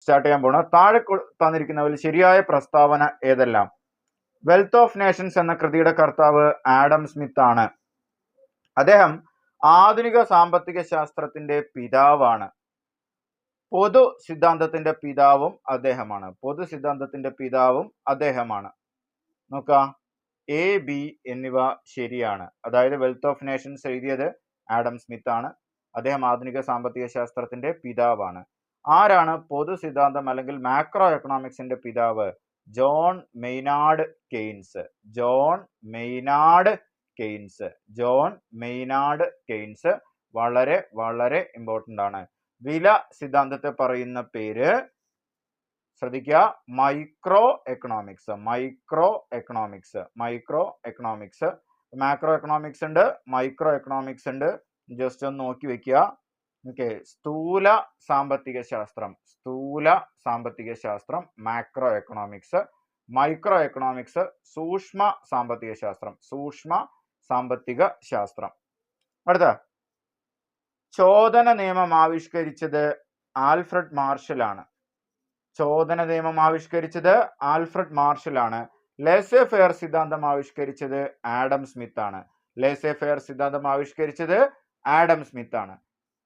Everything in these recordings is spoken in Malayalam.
സ്റ്റാർട്ട് ചെയ്യാൻ പോണ. താഴെ തന്നിരിക്കുന്നതിൽ ശരിയായ പ്രസ്താവന ഏതെല്ലാം? വെൽത്ത് ഓഫ് നേഷൻസ് എന്ന കൃതിയുടെ കർത്താവ് ആഡം സ്മിത്ത് ആണ്. അദ്ദേഹം ആധുനിക സാമ്പത്തിക ശാസ്ത്രത്തിന്റെ പിതാവാണ്. പൊതു സിദ്ധാന്തത്തിന്റെ പിതാവും അദ്ദേഹമാണ്. പൊതു സിദ്ധാന്തത്തിന്റെ പിതാവും അദ്ദേഹമാണ്. നോക്കാം, എ, ബി എന്നിവ ശരിയാണ്. അതായത് വെൽത്ത് ഓഫ് നേഷൻസ് എഴുതിയത് ആഡം സ്മിത്ത് ആണ്. അദ്ദേഹം ആധുനിക സാമ്പത്തിക ശാസ്ത്രത്തിന്റെ പിതാവാണ്. ആരാണ് പൊതു സിദ്ധാന്തം അല്ലെങ്കിൽ മാക്രോ എക്കണോമിക്സിന്റെ പിതാവ്? John Maynard Keynes. John Maynard Keynes. John Maynard Keynes വളരെ വളരെ ഇമ്പോർട്ടന്റ് ആണ്. വില സിദ്ധാന്തത്തെ പറയുന്ന പേര് ശ്രദ്ധിക്കുക, micro economics. Micro economics. Micro economics. Macro economics ഉണ്ട്, മൈക്രോ എക്കണോമിക്സ് ഉണ്ട്. ജസ്റ്റ് ഒന്ന് നോക്കി വെക്കുക. ഓക്കെ, സ്ഥൂല സാമ്പത്തിക ശാസ്ത്രം. സ്ഥൂല സാമ്പത്തിക ശാസ്ത്രം മാക്രോ എക്കണോമിക്സ്. മൈക്രോ എക്കണോമിക്സ് സൂക്ഷ്മ സാമ്പത്തിക ശാസ്ത്രം. സൂക്ഷ്മ സാമ്പത്തിക ശാസ്ത്രം. അടുത്ത, ചോദന നിയമം ആവിഷ്കരിച്ചത് ആൽഫ്രഡ് മാർഷൽ ആണ്. ചോദന നിയമം ആവിഷ്കരിച്ചത് ആൽഫ്രഡ് മാർഷൽ ആണ്. ലേസേ ഫെയർ സിദ്ധാന്തം ആവിഷ്കരിച്ചത് ആഡം സ്മിത്ത് ആണ്. ലേസേ ഫെയർ സിദ്ധാന്തം ആവിഷ്കരിച്ചത് ആഡം സ്മിത്ത് ആണ്.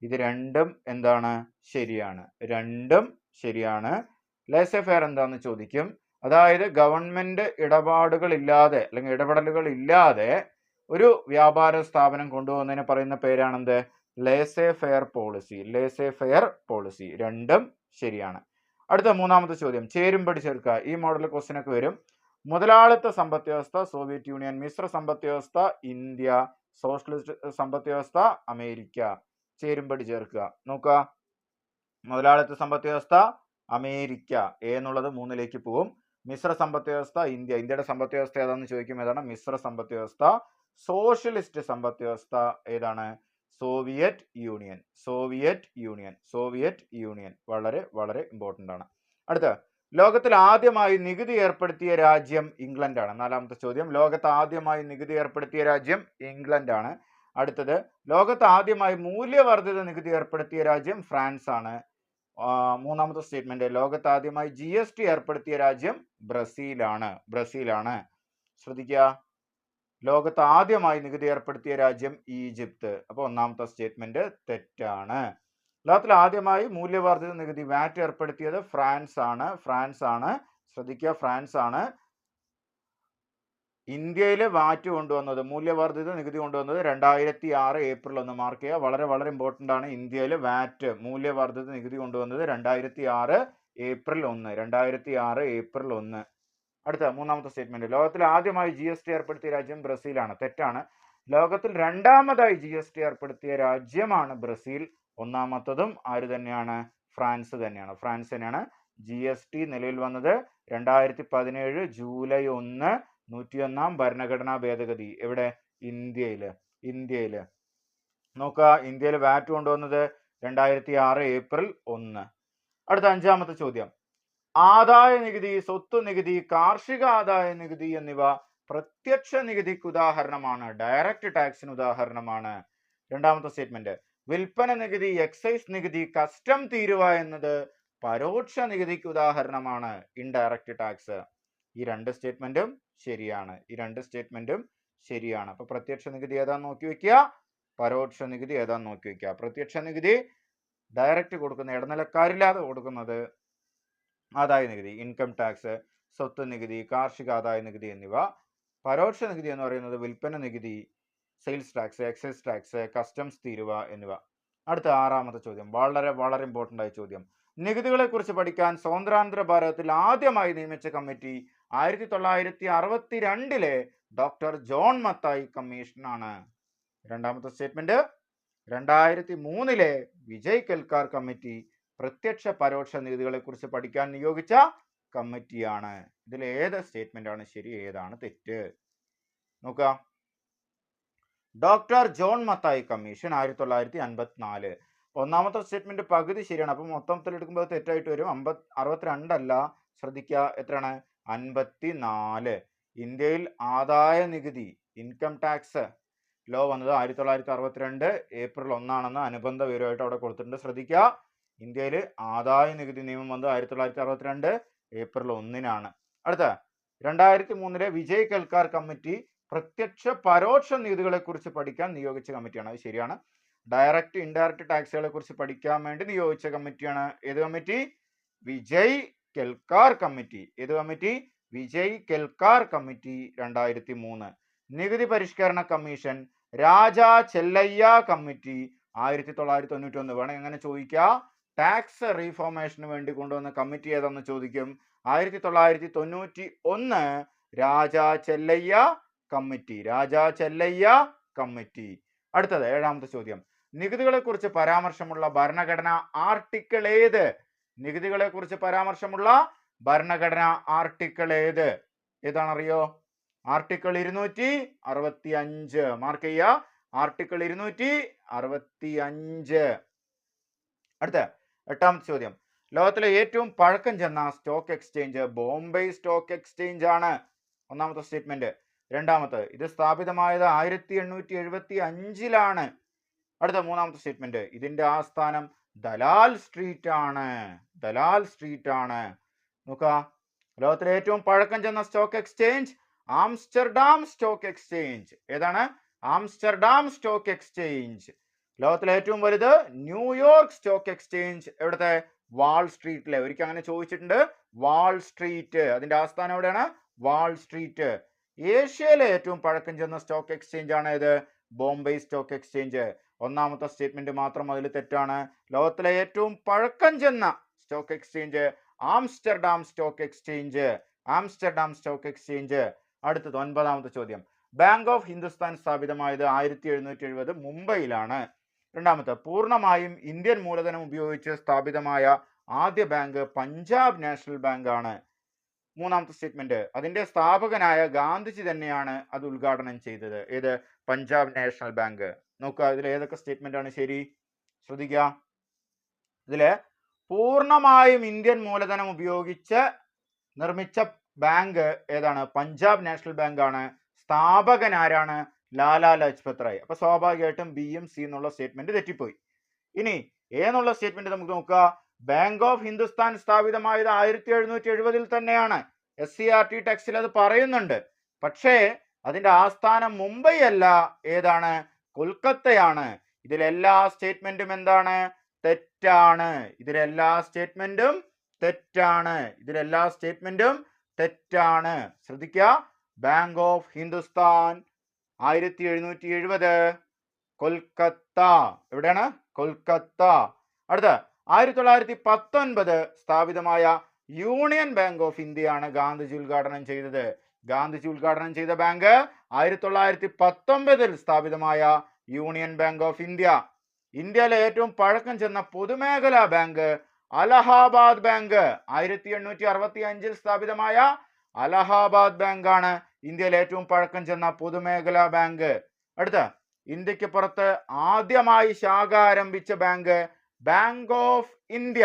ഇത് രണ്ടും എന്താണ്? ശരിയാണ്. രണ്ടും ശരിയാണ്. ലേസേ ഫെയർ എന്താന്ന് ചോദിക്കും. അതായത് ഗവൺമെന്റ് ഇടപാടുകൾ ഇല്ലാതെ അല്ലെങ്കിൽ ഇടപെടലുകൾ ഇല്ലാതെ ഒരു വ്യാപാര സ്ഥാപനം കൊണ്ടുപോകുന്നതിന് പറയുന്ന പേരാണെന്ത്? Laissez faire policy. Laissez faire policy. രണ്ടും ശരിയാണ്. അടുത്ത മൂന്നാമത്തെ ചോദ്യം, ചേരുംപടി ചേർക്കുക. ഈ മോഡൽ ക്വസ്റ്റ്യൻ ഒക്കെ വരും. മുതലാളിത്ത സമ്പദ് വ്യവസ്ഥ സോവിയറ്റ് യൂണിയൻ, മിശ്ര സമ്പദ് വ്യവസ്ഥ ഇന്ത്യ, സോഷ്യലിസ്റ്റ് സമ്പദ് വ്യവസ്ഥ അമേരിക്ക. ചേരുംപടി ചേർക്കുക. നോക്കുക, മുതലാളിത്ത സമ്പദ് വ്യവസ്ഥ അമേരിക്ക, എ എന്നുള്ളത് 3ലേക്ക് പോകും. മിശ്ര സമ്പദ് വ്യവസ്ഥ ഇന്ത്യ. ഇന്ത്യയുടെ സമ്പദ് വ്യവസ്ഥ ഏതാണെന്ന് ചോദിക്കും. ഏതാണ്? മിശ്ര സമ്പദ് വ്യവസ്ഥ. സോഷ്യലിസ്റ്റ് സമ്പദ് വ്യവസ്ഥ ഏതാണ്? Soviet union. Soviet union. Soviet union. വളരെ വളരെ ഇമ്പോർട്ടന്റ് ആണ്. അടുത്ത, ലോകത്തിൽ ആദ്യമായി നികുതി ഏർപ്പെടുത്തിയ രാജ്യം ഇംഗ്ലണ്ട് ആണ്. നാലാമത്തെ ചോദ്യം, ലോകത്ത് ആദ്യമായി നികുതി ഏർപ്പെടുത്തിയ രാജ്യം ഇംഗ്ലണ്ട് ആണ്. അടുത്തത്, ലോകത്ത് ആദ്യമായി മൂല്യവർദ്ധിത നികുതി ഏർപ്പെടുത്തിയ രാജ്യം ഫ്രാൻസ് ആണ്. മൂന്നാമത്തെ സ്റ്റേറ്റ്മെന്റ്, ലോകത്ത് ആദ്യമായി GST ഏർപ്പെടുത്തിയ രാജ്യം ബ്രസീലാണ്. ബ്രസീലാണ്. ശ്രദ്ധിക്കുക, ലോകത്ത് ആദ്യമായി നികുതി ഏർപ്പെടുത്തിയ രാജ്യം ഈജിപ്ത്. അപ്പോൾ ഒന്നാമത്തെ സ്റ്റേറ്റ്മെന്റ് തെറ്റാണ്. ലോകത്തിൽ ആദ്യമായി മൂല്യവർദ്ധിത നികുതി വാറ്റ് ഏർപ്പെടുത്തിയത് ഫ്രാൻസ് ആണ്. ഫ്രാൻസ് ആണ്. ശ്രദ്ധിക്കുക, ഫ്രാൻസ് ആണ്. ഇന്ത്യയിൽ വാറ്റ് കൊണ്ടുവന്നത്, മൂല്യവർദ്ധിത നികുതി കൊണ്ടുവന്നത് 2006 ഏപ്രിൽ 1. മാർക്ക് ചെയ്യുക. വളരെ വളരെ ഇമ്പോർട്ടന്റ് ആണ്. ഇന്ത്യയിൽ വാറ്റ് മൂല്യവർദ്ധിത നികുതി കൊണ്ടുവന്നത് 2006 ഏപ്രിൽ 1. 2006 ഏപ്രിൽ 1. അടുത്ത മൂന്നാമത്തെ സ്റ്റേറ്റ്മെന്റ്, ലോകത്തിൽ ആദ്യമായി GST ഏർപ്പെടുത്തിയ രാജ്യം ബ്രസീലാണ്. തെറ്റാണ്. ലോകത്തിൽ രണ്ടാമതായി GST ഏർപ്പെടുത്തിയ രാജ്യമാണ് ബ്രസീൽ. ഒന്നാമത്തതും ആര് തന്നെയാണ്? ഫ്രാൻസ് തന്നെയാണ്. ഫ്രാൻസ് തന്നെയാണ്. GST നിലവിൽ വന്നത് 2017 ജൂലൈ 1, 101 ഭരണഘടനാ ഭേദഗതി. എവിടെ? ഇന്ത്യയില്. ഇന്ത്യയില് നോക്കുക, ഇന്ത്യയിൽ വാറ്റ് കൊണ്ടുവന്നത് 2006 ഏപ്രിൽ 1. അടുത്ത അഞ്ചാമത്തെ ചോദ്യം, ആദായ നികുതി, സ്വത്ത് നികുതി, കാർഷിക ആദായ നികുതി എന്നിവ പ്രത്യക്ഷ നികുതിക്ക് ഉദാഹരണമാണ്. ഡയറക്റ്റ് ടാക്സിന് ഉദാഹരണമാണ്. രണ്ടാമത്തെ സ്റ്റേറ്റ്മെന്റ്, വിൽപ്പന നികുതി, എക്സൈസ് നികുതി, കസ്റ്റം തീരുവ എന്നത് പരോക്ഷ നികുതിക്ക് ഉദാഹരണമാണ്. Indirect tax. ഈ രണ്ട് സ്റ്റേറ്റ്മെന്റും ശരിയാണ്. ഈ രണ്ട് സ്റ്റേറ്റ്മെന്റും ശരിയാണ്. അപ്പൊ പ്രത്യക്ഷ നികുതി ഏതാന്ന് നോക്കി വെക്കുക, പരോക്ഷ നികുതി ഏതാന്ന് നോക്കി വെക്കുക. പ്രത്യക്ഷ നികുതി ഡയറക്റ്റ് കൊടുക്കുന്ന, ഇടനിലക്കാരില്ലാതെ കൊടുക്കുന്നത് ആദായ നികുതി, ഇൻകം ടാക്സ്, സ്വത്ത് നികുതി, കാർഷിക ആദായ നികുതി എന്നിവ. പരോക്ഷ നികുതി എന്ന് പറയുന്നത് വിൽപ്പന നികുതി, sales tax, excise tax, customs തീരുവ എന്നിവ. അടുത്ത ആറാമത്തെ ചോദ്യം, വളരെ വളരെ ഇമ്പോർട്ടന്റ് ആയ ചോദ്യം. നികുതികളെ കുറിച്ച് പഠിക്കാൻ സ്വതന്ത്രാന്തര ഭാരതത്തിൽ ആദ്യമായി നിയമിച്ച കമ്മിറ്റി 1962 ഡോക്ടർ ജോൺ മത്തായി കമ്മീഷനാണ്. രണ്ടാമത്തെ സ്റ്റേറ്റ്മെന്റ്, 2003 വിജയ് കെൽക്കാർ കമ്മിറ്റി പ്രത്യക്ഷ പരോക്ഷ നികുതികളെ കുറിച്ച് പഠിക്കാൻ നിയോഗിച്ച കമ്മിറ്റിയാണ്. ഇതിൽ ഏത് സ്റ്റേറ്റ്മെന്റ് ആണ് ശരി, ഏതാണ് തെറ്റ്? നോക്കുക, ഡോക്ടർ ജോൺ മത്തായി കമ്മീഷൻ 1954. ഒന്നാമത്തെ സ്റ്റേറ്റ്മെന്റ് പകുതി ശരിയാണ്. അപ്പൊ മൊത്തത്തിൽ എടുക്കുമ്പോൾ തെറ്റായിട്ട് വരും. 62 അല്ല, ശ്രദ്ധിക്കുക, എത്രയാണ്? 54. ഇന്ത്യയിൽ ആദായ നികുതി, ഇൻകം ടാക്സ് ലോ വന്നത് 1962 ഏപ്രിൽ 1 അനുബന്ധ വിവരമായിട്ട് അവിടെ കൊടുത്തിട്ടുണ്ട്. ശ്രദ്ധിക്കുക, ഇന്ത്യയിൽ ആദായ നികുതി നിയമം വന്നത് 1962 ഏപ്രിൽ 1-നാണ്. അടുത്ത 2003 വിജയ് കെൽക്കാർ കമ്മിറ്റി പ്രത്യക്ഷ പരോക്ഷ നികുതികളെ കുറിച്ച് പഠിക്കാൻ നിയോഗിച്ച കമ്മിറ്റിയാണ്. അത് ശരിയാണ്. ഡയറക്റ്റ് ഇൻഡയറക്റ്റ് ടാക്സുകളെ കുറിച്ച് പഠിക്കാൻ വേണ്ടി നിയോഗിച്ച കമ്മിറ്റിയാണ് ഏത് കമ്മിറ്റി? വിജയ് കെൽക്കാർ കമ്മിറ്റി. ഏത് കമ്മിറ്റി? വിജയ് കെൽക്കാർ കമ്മിറ്റി 2003. നികുതി പരിഷ്കരണ കമ്മീഷൻ രാജാ ചെല്ലയ്യ കമ്മിറ്റി 1991. വേണം എങ്ങനെ ചോദിക്കാം, ടാക്സ് റീഫോർമേഷന് വേണ്ടി കൊണ്ടുവന്ന കമ്മിറ്റി ഏതെന്ന് ചോദിക്കും. 1991 രാജാ ചെല്ലയ്യ കമ്മിറ്റി. രാജാ ചെല്ലയ്യ കമ്മിറ്റി. അടുത്തത് 7ാമത്തെ ചോദ്യം. നികുതികളെ കുറിച്ച് പരാമർശമുള്ള ഭരണഘടനാ ആർട്ടിക്കിൾ ഏത്? നികുതികളെ കുറിച്ച് പരാമർശമുള്ള ഭരണഘടനാ ആർട്ടിക്കിൾ ഏത്? ഏതാണറിയോ? ആർട്ടിക്കിൾ 265. മാർക്ക് ചെയ്യുക, ആർട്ടിക്കിൾ 265. അടുത്ത 8ാമത്തെ ചോദ്യം. ലോകത്തിലെ ഏറ്റവും പഴക്കം ചെന്ന stock exchange Bombay stock exchange ആണ്. 1ാമത്തെ സ്റ്റേറ്റ്മെന്റ്. 2ാമത്തെ, ഇത് സ്ഥാപിതമായത് 1875-ലാണ്. അടുത്ത 3ാമത്തെ സ്റ്റേറ്റ്മെന്റ്, ഇതിന്റെ ആസ്ഥാനം ദലാൽ സ്ട്രീറ്റ് ആണ്. ദലാൽ സ്ട്രീറ്റ് ആണ്. നോക്ക, ലോകത്തിലെ ഏറ്റവും പഴക്കം ചെന്ന stock exchange Amsterdam stock exchange. ഏതാണ്? Amsterdam stock exchange. ലോകത്തിലെ ഏറ്റവും വലുത് ന്യൂയോർക്ക് സ്റ്റോക്ക് എക്സ്ചേഞ്ച്. എവിടത്തെ? വാൾ സ്ട്രീറ്റിലെ. ഒരിക്കൽ അങ്ങനെ ചോദിച്ചിട്ടുണ്ട്. Wall Street. അതിന്റെ ആസ്ഥാനം എവിടെയാണ്? Wall Street. ഏഷ്യയിലെ ഏറ്റവും പഴക്കം ചെന്ന സ്റ്റോക്ക് എക്സ്ചേഞ്ച് ആണ് ഏത്? Bombay stock exchange. 1ാമത്തെ സ്റ്റേറ്റ്മെന്റ് മാത്രം അതിൽ തെറ്റാണ്. ലോകത്തിലെ ഏറ്റവും പഴക്കം ചെന്ന stock exchange Amsterdam stock exchange. Amsterdam stock exchange. അടുത്തത് 9ാമത്തെ ചോദ്യം. ബാങ്ക് ഓഫ് ഹിന്ദുസ്ഥാൻ സ്ഥാപിതമായത് 1770 മുംബൈയിലാണ്. 2ാമത്തെ, പൂർണ്ണമായും ഇന്ത്യൻ മൂലധനം ഉപയോഗിച്ച് സ്ഥാപിതമായ ആദ്യ ബാങ്ക് പഞ്ചാബ് നാഷണൽ ബാങ്ക് ആണ്. 3ാമത്തെ സ്റ്റേറ്റ്മെന്റ്, അതിന്റെ സ്ഥാപകനായ ഗാന്ധിജി തന്നെയാണ് അത് ഉദ്ഘാടനം ചെയ്തത്. ഏത്? Punjab national bank. നോക്കുക, ഇതിൽ ഏതൊക്കെ സ്റ്റേറ്റ്മെന്റ് ആണ് ശരി? ശ്രദ്ധിക്കുക. ഇതില് പൂർണ്ണമായും ഇന്ത്യൻ മൂലധനം ഉപയോഗിച്ച് നിർമ്മിച്ച ബാങ്ക് ഏതാണ്? പഞ്ചാബ് നാഷണൽ ബാങ്ക് ആണ്. സ്ഥാപകൻ ആരാണ്? ലാലാ ലജ്പത് റായ്. അപ്പൊ സ്വാഭാവികമായിട്ടും ബിയും സി എന്നുള്ള സ്റ്റേറ്റ്മെന്റ് തെറ്റിപ്പോയി. ഇനി എ എന്നുള്ള സ്റ്റേറ്റ്മെന്റ് നമുക്ക് നോക്കുക. ബാങ്ക് ഓഫ് ഹിന്ദുസ്ഥാൻ സ്ഥാപിതമായത് 1770 തന്നെയാണ്. SCERT ടെക്സ്റ്റിൽ അത് പറയുന്നുണ്ട്. പക്ഷേ അതിന്റെ ആസ്ഥാനം മുംബൈ അല്ല. ഏതാണ്? കൊൽക്കത്തയാണ്. ഇതിലെല്ലാ സ്റ്റേറ്റ്മെന്റും എന്താണ്? തെറ്റാണ്. ഇതിലെല്ലാ സ്റ്റേറ്റ്മെന്റും തെറ്റാണ്. ഇതിലെല്ലാ സ്റ്റേറ്റ്മെന്റും തെറ്റാണ്. ശ്രദ്ധിക്കുക. Bank of Hindustan 1770 Kolkata. എവിടെയാണ്? കൊൽക്കത്ത. അടുത്ത 1919 സ്ഥാപിതമായ യൂണിയൻ ബാങ്ക് ഓഫ് ഇന്ത്യയാണ് ഗാന്ധിജി ഉദ്ഘാടനം ചെയ്തത്. ഗാന്ധിജി ഉദ്ഘാടനം ചെയ്ത ബാങ്ക് 1919 സ്ഥാപിതമായ യൂണിയൻ ബാങ്ക് ഓഫ് ഇന്ത്യ. ഇന്ത്യയിലെ ഏറ്റവും പഴക്കം ചെന്ന പൊതുമേഖലാ ബാങ്ക് അലഹാബാദ് ബാങ്ക്. 1865 സ്ഥാപിതമായ അലഹാബാദ് ബാങ്ക് ആണ് ഇന്ത്യയിലെ ഏറ്റവും പഴക്കം ചെന്ന പൊതുമേഖലാ ബാങ്ക്. അടുത്ത, ഇന്ത്യക്ക് പുറത്ത് ആദ്യമായി ശാഖ ആരംഭിച്ച ബാങ്ക് ബാങ്ക് ഓഫ് ഇന്ത്യ.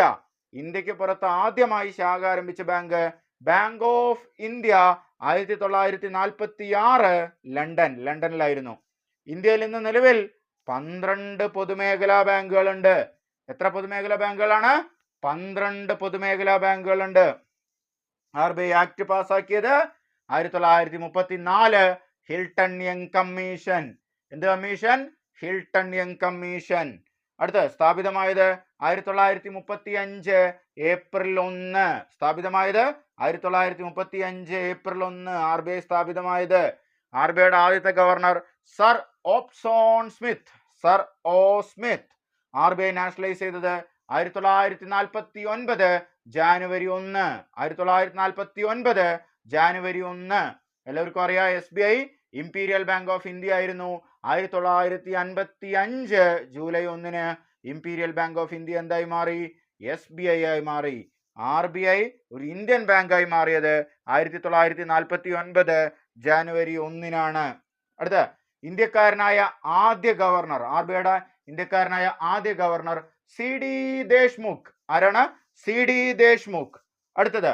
ഇന്ത്യക്ക് പുറത്ത് ആദ്യമായി ശാഖ ആരംഭിച്ച ബാങ്ക് ബാങ്ക് ഓഫ് ഇന്ത്യ 1946 ലണ്ടനിലായിരുന്നു. ഇന്ത്യയിൽ ഇന്ന് നിലവിൽ 12 പൊതുമേഖലാ ബാങ്കുകളുണ്ട്. എത്ര പൊതുമേഖലാ ബാങ്കുകളാണ്? 12 പൊതുമേഖലാ ബാങ്കുകളുണ്ട്. RBI ആക്ട് പാസ്സാക്കിയത് 1934 ഹിൽട്ടൺ യങ് കമ്മീഷൻ. എന്ത് കമ്മീഷൻ? Hilton Young commission. അടുത്ത, സ്ഥാപിതമായത് 1935 ഏപ്രിൽ 1. സ്ഥാപിതമായത് 1935 ഏപ്രിൽ 1 RBI സ്ഥാപിതമായത്. RBIയുടെ ആദ്യത്തെ ഗവർണർ സർ ഓപ്സോൺ സ്മിത്ത്. സർ ഓ സ്മിത്ത്. RBI നാഷണലൈസ് ചെയ്തത് 1949 ജാനുവരി 1. 1949 ജാനുവരി 1. എല്ലാവർക്കും അറിയാം SBI imperial bank of India ആയിരുന്നു. 1955 July 1 imperial bank of India എന്തായി മാറി? SBI ആയി മാറി. RBI ഒരു ഇന്ത്യൻ ബാങ്കായി മാറിയത് 1949 ജാനുവരി 1. അടുത്ത, ഇന്ത്യക്കാരനായ ആദ്യ ഗവർണർ, RBIയുടെ ഇന്ത്യക്കാരനായ ആദ്യ ഗവർണർ CD ദേശ്മുഖ്. ആരാണ്? CD ദേശ്മുഖ്. അടുത്തത്,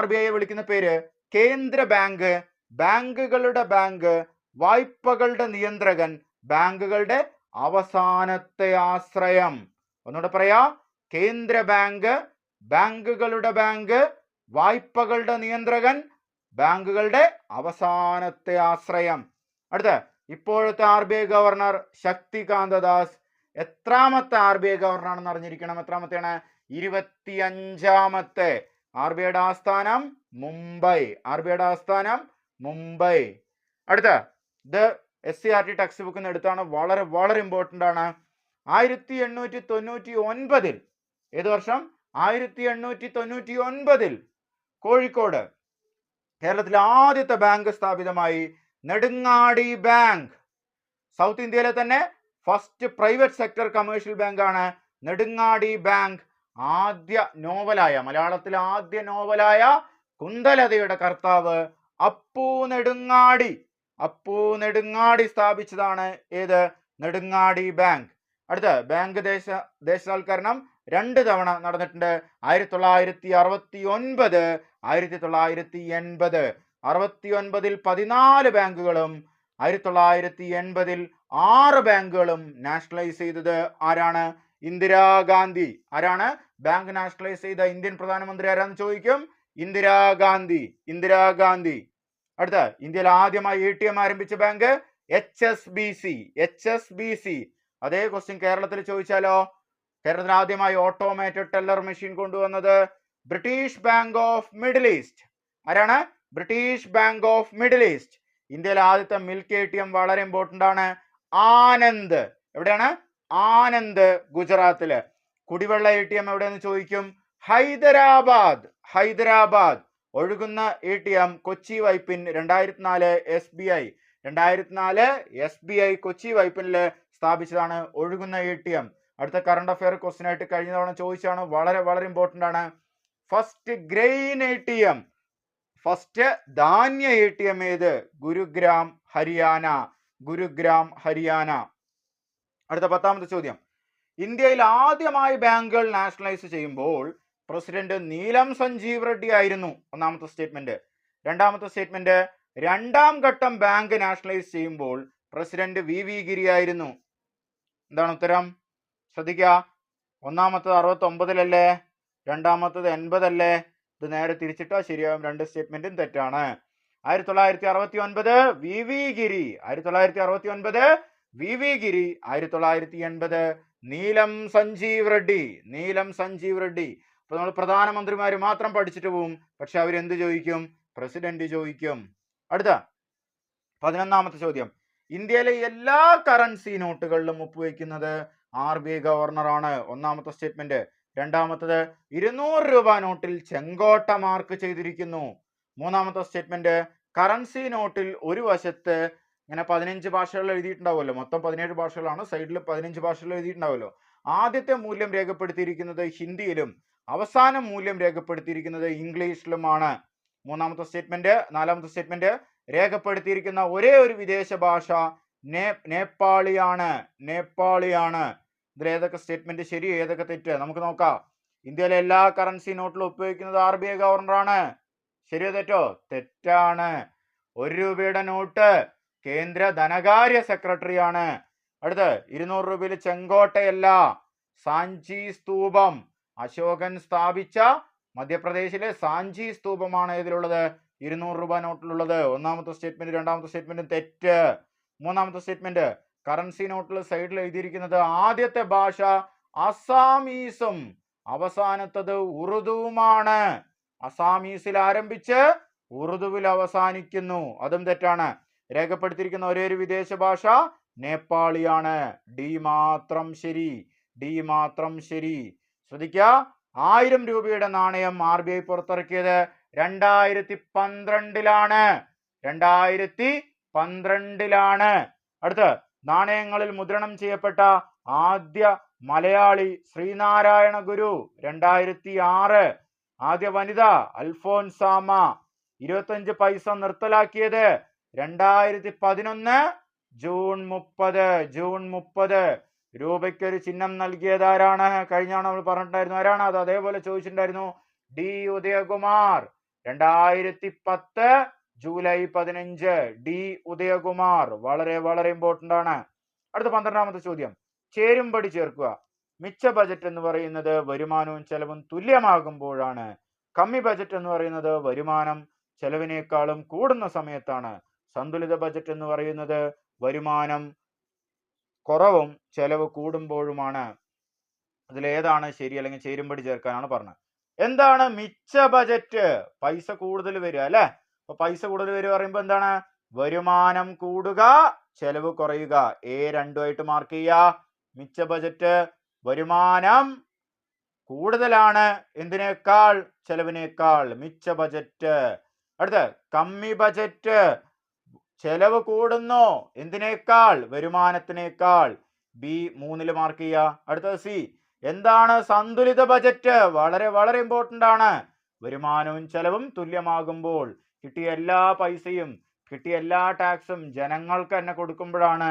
RBI വിളിക്കുന്ന പേര് കേന്ദ്ര ബാങ്ക്, ബാങ്കുകളുടെ ബാങ്ക്, വായ്പകളുടെ നിയന്ത്രകൻ, ബാങ്കുകളുടെ അവസാനത്തെ ആശ്രയം. ഒന്നുകൂടെ പറയാ, കേന്ദ്ര ബാങ്ക്, ബാങ്കുകളുടെ ബാങ്ക്, വായ്പകളുടെ നിയന്ത്രകൻ, ബാങ്കുകളുടെ അവസാനത്തെ ആശ്രയം. അടുത്ത ഇപ്പോഴത്തെ RBI ഗവർണർ ശക്തികാന്ത ദാസ് എത്രാമത്തെ RBI ഗവർണർ ആണെന്ന് അറിഞ്ഞിരിക്കണം. എത്രാമത്തെയാണ്? 25ാമത്തെ. RBIയുടെ ആസ്ഥാനം മുംബൈ. RBIയുടെ ആസ്ഥാനം മുംബൈ. അടുത്ത ഇത് SCERT ടെക്സ്റ്റ് ബുക്കിൽ നിന്ന് എടുത്താണ്. വളരെ വളരെ ഇമ്പോർട്ടൻ്റ് ആണ്. 1899 ഏത് വർഷം? 1899 കോഴിക്കോട് കേരളത്തിലെ ആദ്യത്തെ ബാങ്ക് സ്ഥാപിതമായി. നെടുങ്ങാടി ബാങ്ക്. സൗത്ത് ഇന്ത്യയിലെ തന്നെ ഫസ്റ്റ് പ്രൈവറ്റ് സെക്ടർ കമേഴ്ഷ്യൽ ബാങ്കാണ് നെടുങ്ങാടി ബാങ്ക്. ആദ്യ നോവലായ, മലയാളത്തിലെ ആദ്യ നോവലായ കുന്തലതയുടെ കർത്താവ് അപ്പു നെടുങ്ങാടി. അപ്പു നെടുങ്ങാടി സ്ഥാപിച്ചതാണ് ഏത്? നെടുങ്ങാടി ബാങ്ക്. അടുത്ത ബാങ്ക് ദേശസാൽക്കരണം 2 തവണ നടന്നിട്ടുണ്ട്. 1969, 1980. 69-ൽ 14 ബാങ്കുകളും 1980-ൽ 6 ബാങ്കുകളും നാഷണലൈസ് ചെയ്തത് ആരാണ്? ഇന്ദിരാഗാന്ധി. ആരാണ് ബാങ്ക് നാഷണലൈസ് ചെയ്ത ഇന്ത്യൻ പ്രധാനമന്ത്രി ആരാന്ന് ചോദിക്കും. ഇന്ദിരാഗാന്ധി. ഇന്ദിരാഗാന്ധി. അടുത്ത ഇന്ത്യയിൽ ആദ്യമായി ATM ആരംഭിച്ച ബാങ്ക് HSBC. HSBC. അതേ ക്വസ്റ്റ്യൻ കേരളത്തിൽ ചോദിച്ചാലോ? കേരളത്തിൽ ആദ്യമായി ഓട്ടോമേറ്റഡ് ടെല്ലർ മെഷീൻ കൊണ്ടുവന്നത് British Bank of Middle East. ആരാണ്? British Bank of Middle East. ഇന്ത്യയിലെ ആദ്യത്തെ മിൽക്ക് ATM വളരെ ഇമ്പോർട്ടൻ്റ് ആണ്. ആനന്ദ്. എവിടെയാണ്? ആനന്ദ്, ഗുജറാത്തില്. കുടിവെള്ള ATM എവിടെയെന്ന് ചോദിക്കും. ഹൈദരാബാദ്. ഹൈദരാബാദ്. ഒഴുകുന്ന ATM Kochi Vypin 2004 SBI. 2004 SBI Kochi വൈപ്പിനില് സ്ഥാപിച്ചതാണ് ഒഴുകുന്ന ATM. അടുത്ത കറണ്ട് അഫയർ ക്വസ്റ്റ്യൻ ആയിട്ട് കഴിഞ്ഞ തവണ ചോദിച്ചാണ്. വളരെ വളരെ ഇമ്പോർട്ടൻ്റ് ആണ്. ഫസ്റ്റ് ഗ്രെയിൻ ATM, ഫസ്റ്റ് ധാന്യ ATM ഏത്? ഗുരുഗ്രാം, ഹരിയാന. ഗുരുഗ്രാം, ഹരിയാന. അടുത്ത 10ാമത്തെ ചോദ്യം. ഇന്ത്യയിൽ ആദ്യമായി ബാങ്കുകൾ നാഷണലൈസ് ചെയ്യുമ്പോൾ പ്രസിഡന്റ് നീലം സഞ്ജീവ് റെഡ്ഡി ആയിരുന്നു. 1ാമത്തെ സ്റ്റേറ്റ്മെന്റ്. 2ാമത്തെ സ്റ്റേറ്റ്മെന്റ്, 2ാം ഘട്ടം ബാങ്ക് നാഷണലൈസ് ചെയ്യുമ്പോൾ പ്രസിഡന്റ് VV ഗിരി ആയിരുന്നു. എന്താണ് ഉത്തരം? ശ്രദ്ധിക്കുക. 1ാമത്തത് 69-ലല്ലേ, 2ാമത്തത് 80 അല്ലേ? ഇത് നേരെ തിരിച്ചിട്ടാ ശരിയാവും. 2 സ്റ്റേറ്റ്മെന്റും തെറ്റാണ്. 1969 VV ഗിരി. 1969 VV ഗിരി. 1980 നീലം സഞ്ജീവ് റെഡ്ഡി. നീലം സഞ്ജീവ് റെഡ്ഡി. അപ്പൊ നമ്മൾ പ്രധാനമന്ത്രിമാര് മാത്രം പഠിച്ചിട്ട് പോവും. പക്ഷെ അവരെന്ത് ചോദിക്കും? പ്രസിഡന്റ് ചോദിക്കും. അടുത്ത 11ാമത്തെ ചോദ്യം. ഇന്ത്യയിലെ എല്ലാ കറൻസി നോട്ടുകളിലും ഒപ്പുവെക്കുന്നത് RBI ഗവർണറാണ്. 1ാമത്തെ സ്റ്റേറ്റ്മെന്റ്. 2ാമത്തത് 200 രൂപ നോട്ടിൽ ചെങ്കോട്ട മാർക്ക് ചെയ്തിരിക്കുന്നു. 3ാമത്തെ സ്റ്റേറ്റ്മെന്റ്, കറൻസി നോട്ടിൽ ഒരു വശത്ത് ഇങ്ങനെ 15 ഭാഷകൾ എഴുതിയിട്ടുണ്ടാവുമല്ലോ. മൊത്തം 17 ഭാഷകളാണ്. സൈഡിൽ 15 ഭാഷകൾ എഴുതിയിട്ടുണ്ടാവുമല്ലോ. ആദ്യത്തെ മൂല്യം രേഖപ്പെടുത്തിയിരിക്കുന്നത് ഹിന്ദിയിലും അവസാന മൂല്യം രേഖപ്പെടുത്തിയിരിക്കുന്നത് ഇംഗ്ലീഷിലുമാണ്. 3ാമത്തെ സ്റ്റേറ്റ്മെന്റ്. 4ാമത്തെ സ്റ്റേറ്റ്മെന്റ്, രേഖപ്പെടുത്തിയിരിക്കുന്ന ഒരേ ഒരു വിദേശ ഭാഷ നേപ്പാളിയാണ്. നേപ്പാളിയാണ്. ഇതിൽ ഏതൊക്കെ സ്റ്റേറ്റ്മെന്റ് ശരി, ഏതൊക്കെ തെറ്റ് നമുക്ക് നോക്കാം. ഇന്ത്യയിലെ എല്ലാ കറൻസി നോട്ടിലും ഒപ്പുവെക്കുന്നത് RBI ഗവർണറാണ്. ശരിയോ തെറ്റോ? തെറ്റാണ്. 1 രൂപയുടെ നോട്ട് കേന്ദ്ര ധനകാര്യ സെക്രട്ടറിയാണ്. അടുത്ത് 200 രൂപയിൽ ചെങ്കോട്ടയല്ല, സാഞ്ചി സ്തൂപം. അശോകൻ സ്ഥാപിച്ച മധ്യപ്രദേശിലെ സാഞ്ചി സ്തൂപമാണ് ഇതിലുള്ളത്, 200 രൂപ നോട്ടിലുള്ളത്. 1ാമത്തെ സ്റ്റേറ്റ്മെന്റ് 2ാമത്തെ സ്റ്റേറ്റ്മെന്റും തെറ്റ്. 3ാമത്തെ സ്റ്റേറ്റ്മെന്റ്, കറൻസി നോട്ടിൽ സൈഡിൽ എഴുതിയിരിക്കുന്നത് ആദ്യത്തെ ഭാഷ അസാമീസും അവസാനത്തത് ഉറുദുവുമാണ്. അസാമീസിൽ ആരംഭിച്ച് ഉറുദുവിൽ അവസാനിക്കുന്നു. അതും തെറ്റാണ്. രേഖപ്പെടുത്തിയിരിക്കുന്ന ഒരേ ഒരു വിദേശ ഭാഷ നേപ്പാളിയാണ്. ഡി മാത്രം ശരി. ഡി മാത്രം ശരി. ശ്രദ്ധിക്കുക. 1000 രൂപയുടെ നാണയം RBI പുറത്തിറക്കിയത് 2012-ലാണ്. 2012-ലാണ്. അടുത്ത് നാണയങ്ങളിൽ മുദ്രണം ചെയ്യപ്പെട്ട ആദ്യ മലയാളി ശ്രീനാരായണ ഗുരു 2006. ആദ്യ വനിത അൽഫോൻസാമ. 25 പൈസ നിർത്തലാക്കിയത് 2011 ജൂൺ 30. ജൂൺ 30. രൂപയ്ക്ക് ഒരു ചിഹ്നം നൽകിയത് ആരാണ്? കഴിഞ്ഞ നമ്മൾ പറഞ്ഞിട്ടുണ്ടായിരുന്നു. ആരാണ് അത്? അതേപോലെ ചോദിച്ചിട്ടുണ്ടായിരുന്നു. D Udayakumar. 2010 July 15. D Udayakumar. വളരെ വളരെ ഇമ്പോർട്ടന്റ് ആണ്. അടുത്ത 12ാമത്തെ ചോദ്യം. ചേരുംപടി ചേർക്കുക. മിച്ച ബജറ്റ് എന്ന് പറയുന്നത് വരുമാനവും ചെലവും തുല്യമാകുമ്പോഴാണ്. കമ്മി ബജറ്റ് എന്ന് പറയുന്നത് വരുമാനം ചെലവിനേക്കാളും കൂടുന്ന സമയത്താണ്. സന്തുലിത ബജറ്റ് എന്ന് പറയുന്നത് വരുമാനം കുറവും ചെലവ് കൂടുമ്പോഴുമാണ്. അതിലേതാണ് ശരി അല്ലെങ്കിൽ ചേരുംപടി ചേർക്കാനാണ് പറഞ്ഞത്. എന്താണ് മിച്ച ബജറ്റ്? പൈസ കൂടുതൽ വരിക അല്ലെ. അപ്പൊ പൈസ കൂടുതൽ വരിക പറയുമ്പോ എന്താണ്? വരുമാനം കൂടുക, ചെലവ് കുറയുക. രണ്ടുമായിട്ട് മാർക്ക് ചെയ്യുക. മിച്ച ബജറ്റ് വരുമാനം കൂടുതലാണ് എന്തിനേക്കാൾ? ചെലവിനേക്കാൾ. മിച്ച ബജറ്റ്. അടുത്ത കമ്മി ബജറ്റ് ചെലവ് കൂടുന്നു എന്തിനേക്കാൾ? വരുമാനത്തിനേക്കാൾ. ബി 3 മാർക്ക് ചെയ്യുക. അടുത്തത് സി എന്താണ്? സന്തുലിത ബജറ്റ്. വളരെ വളരെ ഇമ്പോർട്ടന്റ് ആണ്. വരുമാനവും ചെലവും തുല്യമാകുമ്പോൾ കിട്ടിയ എല്ലാ പൈസയും കിട്ടിയ എല്ലാ ടാക്സും ജനങ്ങൾക്ക് തന്നെ കൊടുക്കുമ്പോഴാണ്,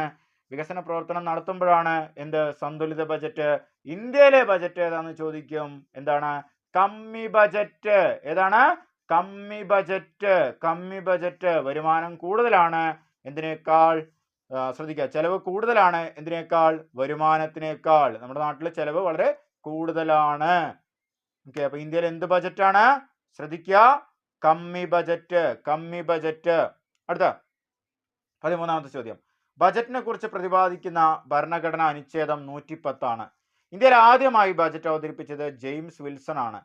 വികസന പ്രവർത്തനം നടത്തുമ്പോഴാണ് എന്ത്? സന്തുലിത ബജറ്റ്. ഇന്ത്യയിലെ ബജറ്റ് ഏതാന്ന് ചോദിക്കും. എന്താണ്? കമ്മി ബജറ്റ്. ഏതാണ്? കമ്മി ബജറ്റ്. കമ്മി ബജറ്റ്. വരുമാനം കൂടുതലാണ് എന്തിനേക്കാൾ? ശ്രദ്ധിക്കുക, ചെലവ് കൂടുതലാണ് എന്തിനേക്കാൾ? വരുമാനത്തിനേക്കാൾ. നമ്മുടെ നാട്ടിൽ ചെലവ് വളരെ കൂടുതലാണ്. ഓക്കെ, അപ്പൊ ഇന്ത്യയിൽ എന്ത് ബജറ്റാണ്? ശ്രദ്ധിക്കുക, കമ്മി ബജറ്റ്. കമ്മി ബജറ്റ്. അടുത്ത 13ാമത്തെ ചോദ്യം. ബജറ്റിനെ കുറിച്ച് പ്രതിപാദിക്കുന്ന ഭരണഘടനാ അനുച്ഛേദം 110 ആണ്. ഇന്ത്യയിൽ ആദ്യമായി ബജറ്റ് അവതരിപ്പിച്ചത് ജെയിംസ് വിൽസൺ ആണ്.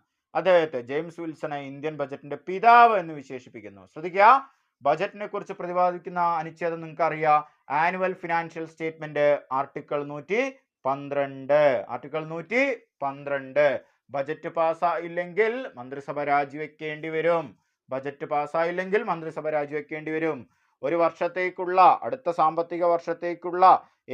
ജെയിംസ് വിൽസനെ ഇന്ത്യൻ ബജറ്റിന്റെ പിതാവ് എന്ന് വിശേഷിപ്പിക്കുന്നു. ശ്രദ്ധിക്കുക, ബജറ്റിനെ കുറിച്ച് പ്രതിപാദിക്കുന്ന അനുച്ഛേദം നിങ്ങൾക്ക് അറിയാം. Annual financial statement article 112. Article 112. Budget പാസ്സായില്ലെങ്കിൽ മന്ത്രിസഭ രാജിവെക്കേണ്ടി വരും. ബജറ്റ് പാസ്സായില്ലെങ്കിൽ മന്ത്രിസഭ രാജിവെക്കേണ്ടി വരും. ഒരു വർഷത്തേക്കുള്ള, അടുത്ത സാമ്പത്തിക വർഷത്തേക്കുള്ള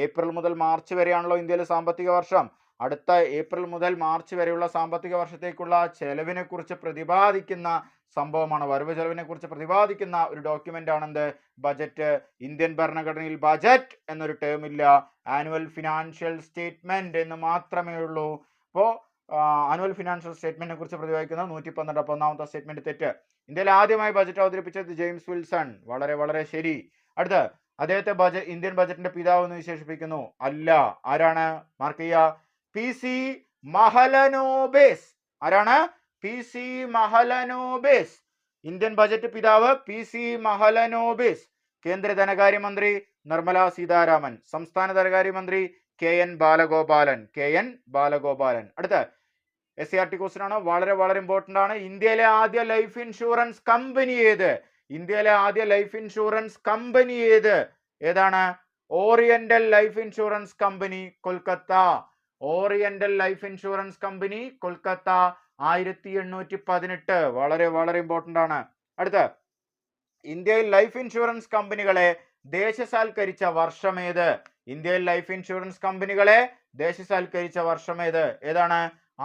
ഏപ്രിൽ മുതൽ മാർച്ച് വരെയാണല്ലോ ഇന്ത്യയിലെ സാമ്പത്തിക വർഷം. അടുത്ത ഏപ്രിൽ മുതൽ മാർച്ച് വരെയുള്ള സാമ്പത്തിക വർഷത്തേക്കുള്ള ചെലവിനെ കുറിച്ച് പ്രതിപാദിക്കുന്ന സംഭവമാണ്. വരവ് ചെലവിനെ കുറിച്ച് പ്രതിപാദിക്കുന്ന ഒരു ഡോക്യുമെന്റ് ആണെന്ത്? ബജറ്റ്. ഇന്ത്യൻ ഭരണഘടനയിൽ ബജറ്റ് എന്നൊരു ടേം ഇല്ല. ആനുവൽ ഫിനാൻഷ്യൽ സ്റ്റേറ്റ്മെന്റ് എന്ന് മാത്രമേ ഉള്ളൂ. അപ്പോ ആനുവൽ ഫിനാൻഷ്യൽ സ്റ്റേറ്റ്മെന്റിനെ കുറിച്ച് പ്രതിപാദിക്കുന്ന 112. 1ാമത്തെ സ്റ്റേറ്റ്മെന്റ് തെറ്റ്. ഇന്ത്യയിൽ ആദ്യമായി ബജറ്റ് അവതരിപ്പിച്ചത് ജെയിംസ് വിൽസൺ. വളരെ വളരെ ശരി. അടുത്ത, അദ്ദേഹത്തെ ഇന്ത്യൻ ബജറ്റിന്റെ പിതാവ് എന്ന് വിശേഷിപ്പിക്കുന്നു. അല്ല. ആരാണ്? മാർക്ക് ചെയ്യുക. PC മഹലനോബിസ്. ആരാണ്? PC മഹലനോബിസ്. ഇന്ത്യൻ ബജറ്റ് പിതാവ് PC മഹലനോബിസ്. കേന്ദ്ര ധനകാര്യമന്ത്രി നിർമ്മല സീതാരാമൻ. സംസ്ഥാന ധനകാര്യമന്ത്രി KN ബാലഗോപാലൻ. KN ബാലഗോപാലൻ. അടുത്ത SCRT ക്വസ്റ്റ്യൻ ആണ്. വളരെ വളരെ ഇമ്പോർട്ടന്റ് ആണ്. ഇന്ത്യയിലെ ആദ്യ ലൈഫ് ഇൻഷുറൻസ് കമ്പനി ഏത്? ഇന്ത്യയിലെ ആദ്യ ലൈഫ് ഇൻഷുറൻസ് കമ്പനി ഏത്? ഏതാണ്? Oriental life insurance company, Kolkata. Oriental life insurance company, Kolkata. 1818. വളരെ വളരെ ഇമ്പോർട്ടന്റ് ആണ്. അടുത്ത, ഇന്ത്യയിൽ ലൈഫ് ഇൻഷുറൻസ് കമ്പനികളെ ദേശസാൽക്കരിച്ച വർഷമേത്? ഇന്ത്യയിൽ ലൈഫ് ഇൻഷുറൻസ് കമ്പനികളെ ദേശസാൽക്കരിച്ച വർഷമേത്? ഏതാണ്?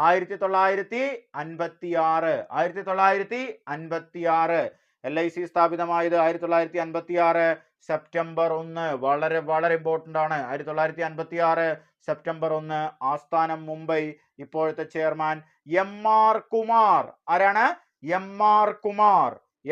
1956. 1956. LIC സ്ഥാപിതമായത് 1956 സെപ്റ്റംബർ 1. വളരെ വളരെ ഇമ്പോർട്ടന്റ് ആണ്. 1956 സെപ്റ്റംബർ 1. ആസ്ഥാനം മുംബൈ. ഇപ്പോഴത്തെ ചെയർമാൻ MR കുമാർ. ആരാണ്? MR കുമാർ.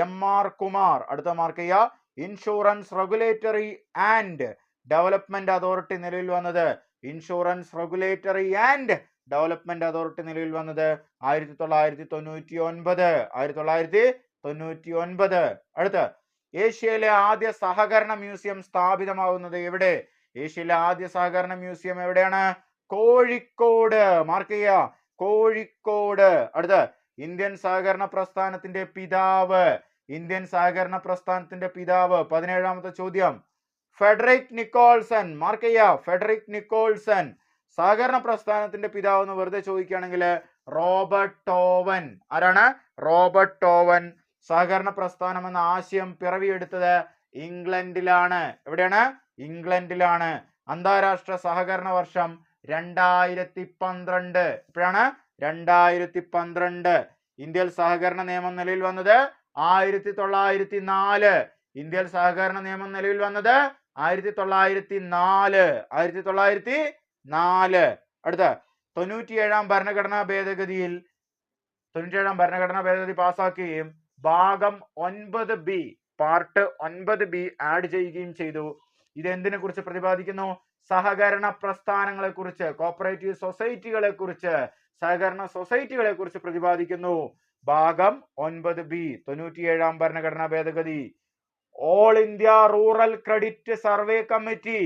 MR കുമാർ. അടുത്ത മാർക്ക് ചെയ്യുക. Insurance regulatory and development authority നിലവിൽ വന്നത്. Insurance regulatory and development authority നിലവിൽ വന്നത് 1999. 1999. അടുത്ത, ഏഷ്യയിലെ ആദ്യ സഹകരണ മ്യൂസിയം സ്ഥാപിതമാവുന്നത് എവിടെ? ഏഷ്യയിലെ ആദ്യ സഹകരണ മ്യൂസിയം എവിടെയാണ്? കോഴിക്കോട്. മാർക്ക് ചെയ്യുക. കോഴിക്കോട്. അടുത്ത, ഇന്ത്യൻ സഹകരണ പ്രസ്ഥാനത്തിന്റെ പിതാവ്. ഇന്ത്യൻ സഹകരണ പ്രസ്ഥാനത്തിന്റെ പിതാവ്. 17ാമത്തെ ചോദ്യം. Federico Nicholson. മാർക്ക് ചെയ്യുക. Federico Nicholson. സഹകരണ പ്രസ്ഥാനത്തിന്റെ പിതാവ് എന്ന് വെറുതെ ചോദിക്കുകയാണെങ്കിൽ റോബർട്ട് ഓവൻ. ആരാണ്? Robert Owen. സഹകരണ പ്രസ്ഥാനം എന്ന ആശയം പിറവിയെടുത്തത് ഇംഗ്ലണ്ടിലാണ്. എവിടെയാണ്? ഇംഗ്ലണ്ടിലാണ്. അന്താരാഷ്ട്ര സഹകരണ വർഷം 2012. എപ്പോഴാണ്? 2012. ഇന്ത്യയിൽ സഹകരണ നിയമം നിലവിൽ വന്നത് 1904. ഇന്ത്യയിൽ സഹകരണ നിയമം നിലവിൽ വന്നത് 1904. 1904. അടുത്ത, 97ാം ഭരണഘടനാ ഭേദഗതി പാസാക്കുകയും ഭാഗം 9B പാർട്ട് 9B ആഡ് ചെയ്യുകയും ചെയ്തു. ഇത് എന്തിനെ കുറിച്ച് പ്രതിപാദിക്കുന്നു? സഹകരണ പ്രസ്ഥാനങ്ങളെ കുറിച്ച്, കോപ്പറേറ്റീവ് സൊസൈറ്റികളെ കുറിച്ച്, സഹകരണ സൊസൈറ്റികളെ കുറിച്ച് പ്രതിപാദിക്കുന്നു. ഭാഗം 9B 97-ാം ഭരണഘടനാ ഭേദഗതി. All India rural credit survey committee,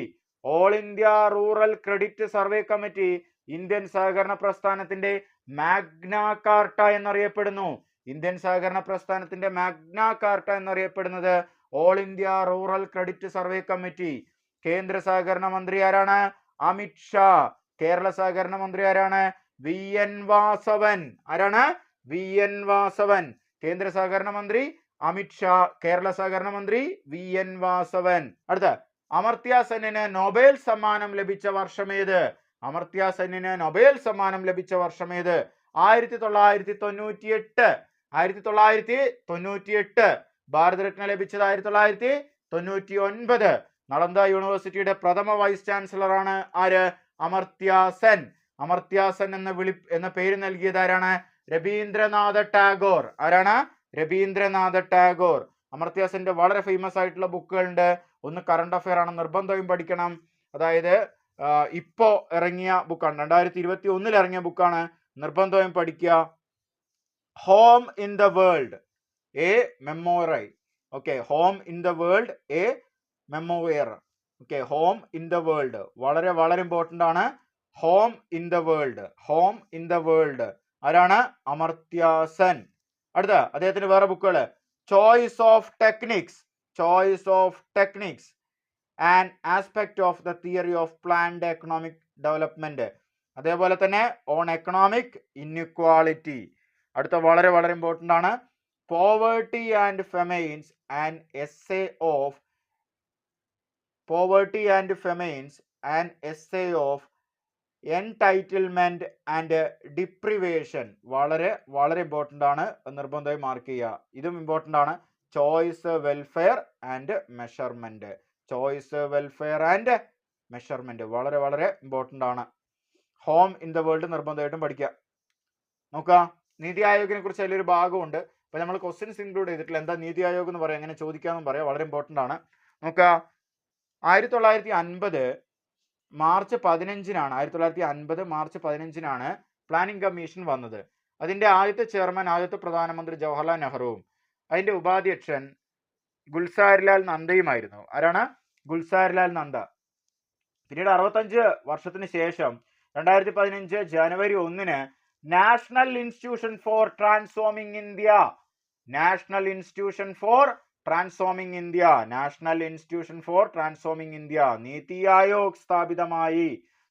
all India rural credit survey committee Indian സഹകരണ പ്രസ്ഥാനത്തിന്റെ മാഗ്നാ കാർട്ട എന്നറിയപ്പെടുന്നു. ഇന്ത്യൻ സഹകരണ പ്രസ്ഥാനത്തിന്റെ മാഗ്നാ കാർട്ട എന്നറിയപ്പെടുന്നത് all India rural credit survey committee. കേന്ദ്ര സഹകരണ മന്ത്രി ആരാണ്? അമിത് ഷാ. കേരള സഹകരണ മന്ത്രി ആരാണ്? VN വാസവൻ. ആരാണ്? VN വാസവൻ. കേന്ദ്ര സഹകരണ മന്ത്രി അമിത് ഷാ, കേരള സഹകരണ മന്ത്രി VN വാസവൻ. അടുത്ത, അമർത്യ സെന്നിന് നൊബേൽ സമ്മാനം ലഭിച്ച വർഷമേത്? അമർത്യ സെന്നിന് നൊബേൽ സമ്മാനം ലഭിച്ച വർഷമേത്? 1998. 1998. ഭാരതരത്ന ലഭിച്ചത് 1999. നളന്ദ യൂണിവേഴ്സിറ്റിയുടെ പ്രഥമ വൈസ് ചാൻസലർ ആണ് ആര്? അമർത്യ സെൻ. അമർത്യ സെൻ എന്ന പേര് നൽകിയത് ആരാണ്? രവീന്ദ്രനാഥ ടാഗോർ. ആരാണ്? രവീന്ദ്രനാഥ ടാഗോർ. അമർത്യ സെന്റെ വളരെ ഫേമസ് ആയിട്ടുള്ള ബുക്കുകളുണ്ട്. ഒന്ന് കറണ്ട് അഫെയർ ആണ്, നിർബന്ധമായും പഠിക്കണം. അതായത് ഇപ്പോ ഇറങ്ങിയ ബുക്കാണ്, 2021 ഇറങ്ങിയ ബുക്കാണ്, നിർബന്ധമായും പഠിക്കുക. Home in the world a memoir. Okay, home in the world a memoir. Okay, home in the world വളരെ വളരെ ഇമ്പോർട്ടന്റ് ആണ്. Home in the world, home in the world. ആരാണ്? അമർത്യ സെൻ. അടുത്ത, അദ്ദേഹത്തിന് വേറെ ബുക്കുകള്, choice of techniques, choice of techniques and aspect of the theory of planned economic development. അതേപോലെ തന്നെ ഓൺ എക്കണോമിക് ഇൻഇക്വാളിറ്റി. അടുത്ത വളരെ വളരെ ഇമ്പോർട്ടന്റ് ആണ്, poverty and famines and essay of poverty and famines and essay of entitlement and deprivation. വളരെ വളരെ ഇമ്പോർട്ടന്റ് ആണ്, നിർബന്ധമായി മാർക്ക് ചെയ്യുക. ഇതും ഇമ്പോർട്ടന്റ് ആണ്. Choice, welfare and measurement. Choice, welfare and measurement വളരെ വളരെ ഇമ്പോർട്ടന്റ് ആണ്. ഹോം ഇൻ ദ വേൾഡ് നിർബന്ധമായിട്ടും പഠിക്കുക. നോക്കുക, നീതി ആയോഗിനെ കുറിച്ച് അതിലൊരു ഭാഗമുണ്ട്. അപ്പൊ നമ്മൾ ക്വസ്റ്റ്യൻസ് ഇൻക്ലൂഡ് ചെയ്തിട്ടില്ല. എന്താ നീതി ആയോഗ് എന്ന് പറയാം, എങ്ങനെ ചോദിക്കാമെന്നും പറയാം, വളരെ ഇമ്പോർട്ടന്റ് ആണ്. നോക്കുക, 1950 മാർച്ച് 15-നാണ് 1950 മാർച്ച് 15-നാണ് പ്ലാനിംഗ് കമ്മീഷൻ വന്നത്. അതിന്റെ ആദ്യത്തെ ചെയർമാൻ, ആദ്യത്തെ പ്രധാനമന്ത്രി ജവഹർലാൽ നെഹ്റുവും അതിന്റെ ഉപാധ്യക്ഷൻ ഗുൽസാരിലാൽ നന്ദയുമായിരുന്നു. ആരാണ്? ഗുൽസാരിലാൽ നന്ദ. പിന്നീട് 65 വർഷത്തിന് ശേഷം 2015 ജനുവരി 1-ന് national institution for transforming India, national institution for transforming India, national institution for transforming India, NITI Aayog സ്ഥാപിതമായി.